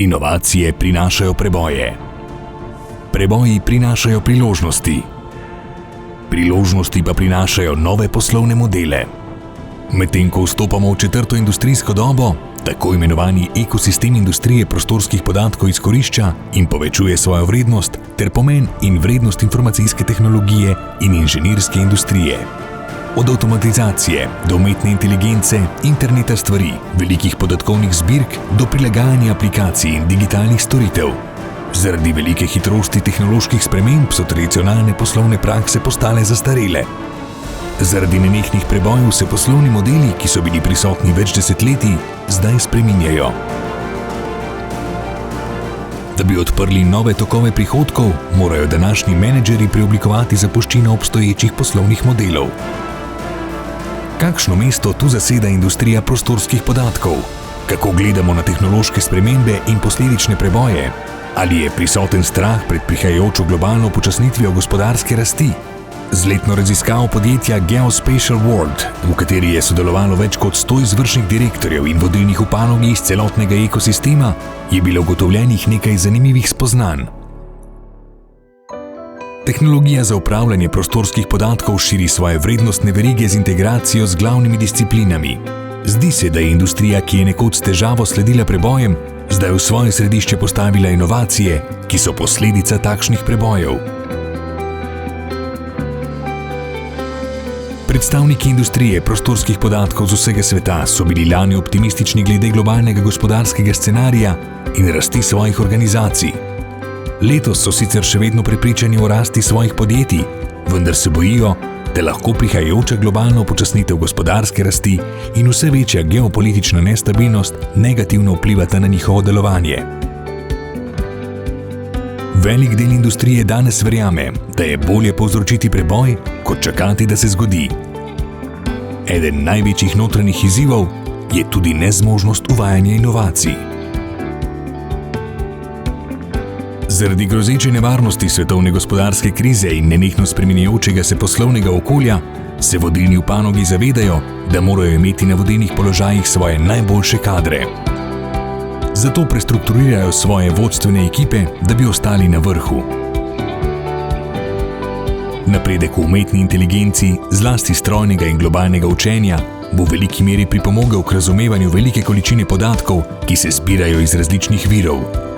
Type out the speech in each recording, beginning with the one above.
Inovacije prinašajo preboje. Preboji prinašajo priložnosti. Priložnosti pa prinašajo nove poslovne modele. Medtem ko vstopamo v četrto industrijsko dobo, tako imenovani ekosistem industrije prostorskih podatkov izkorišča in povečuje svojo vrednost ter pomen in vrednost informacijske tehnologije in inženirske industrije. Od avtomatizacije do umetne inteligence, interneta stvari, velikih podatkovnih zbirk do prilagajanja aplikacij in digitalnih storitev. Zaradi velike hitrosti tehnoloških sprememb so tradicionalne poslovne prakse postale zastarele. Zaradi nenehnih prebojev se poslovni modeli, ki so bili prisotni več desetletij, zdaj spreminjajo. Da bi odprli nove tokove prihodkov, morajo današnji menedžerji preoblikovati zapuščino obstoječih poslovnih modelov. Kakšno mesto tu zaseda industrija prostorskih podatkov? Kako gledamo na tehnološke spremembe in posledične preboje? Ali je prisoten strah pred prihajajočo globalno upočasnitvijo gospodarske rasti? Z letno raziskavo podjetja Geospatial World, v kateri je sodelovalo več kot 100 izvršnih direktorjev in vodilnih v panogi iz celotnega ekosistema, je bilo ugotovljenih nekaj zanimivih spoznanj. Tehnologija za upravljanje prostorskih podatkov širi svoje vrednostne verige z integracijo z glavnimi disciplinami. Zdi se, da je industrija, ki je nekoč s težavo sledila prebojem, zdaj v svoje središče postavila inovacije, ki so posledica takšnih prebojev. Predstavniki industrije prostorskih podatkov z vsega sveta so bili lani optimistični glede globalnega gospodarskega scenarija in rasti svojih organizacij. Letos so sicer še vedno prepričani o rasti svojih podjetij, vendar se bojijo, da lahko prihajajoča globalna upočasnitev gospodarske rasti in vse večja geopolitična nestabilnost negativno vplivata na njihovo delovanje. Velik del industrije danes verjame, da je bolje povzročiti preboj, kot čakati, da se zgodi. Eden največjih notranjih izzivov je tudi nezmožnost uvajanja inovacij. Zaradi grozeče nevarnosti svetovne gospodarske krize in nenehno spreminjajočega se poslovnega okolja se vodilni v panogi zavedajo, da morajo imeti na vodilnih položajih svoje najboljše kadre. Zato prestrukturirajo svoje vodstvene ekipe, da bi ostali na vrhu. Napredek v umetni inteligenci, zlasti strojnega in globalnega učenja, bo v veliki meri pripomogel k razumevanju velike količine podatkov, ki se zbirajo iz različnih virov.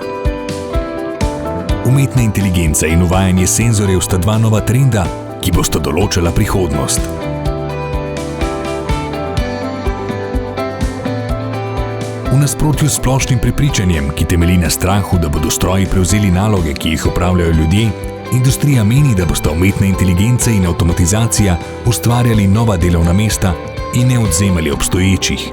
Umetna inteligenca in uvajanje senzorjev sta dva nova trenda, ki bosta določala prihodnost. V nasprotju s splošnim prepričanjem, ki temelji na strahu, da bodo stroji prevzeli naloge, ki jih opravljajo ljudje, industrija meni, da bosta umetna inteligenca in avtomatizacija ustvarjali nova delovna mesta in ne odvzemali obstoječih.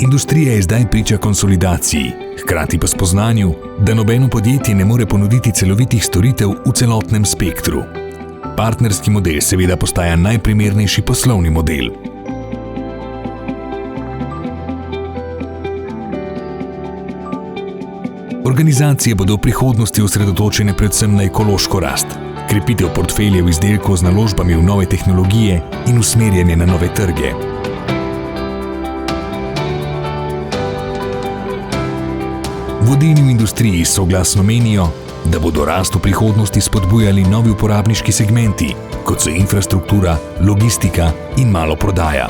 Industrija je zdaj priča konsolidaciji, hkrati pa spoznanju, da nobeno podjetje ne more ponuditi celovitih storitev v celotnem spektru. Partnerski model seveda postaja najprimernejši poslovni model. Organizacije bodo v prihodnosti osredotočene predvsem na ekološko rast, krepitev portfeljev izdelkov z naložbami v nove tehnologije in usmerjanje na nove trge. Vodilni v industriji soglasno menijo, da bodo rast v prihodnosti spodbujali novi uporabniški segmenti, kot so infrastruktura, logistika in maloprodaja.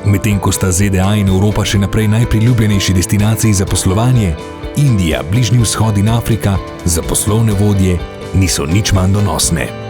Medtem ko sta ZDA in Evropa še naprej najpriljubljenejši destinaciji za poslovanje, Indija, Bližnji vzhod in Afrika za poslovne vodje niso nič manj donosne.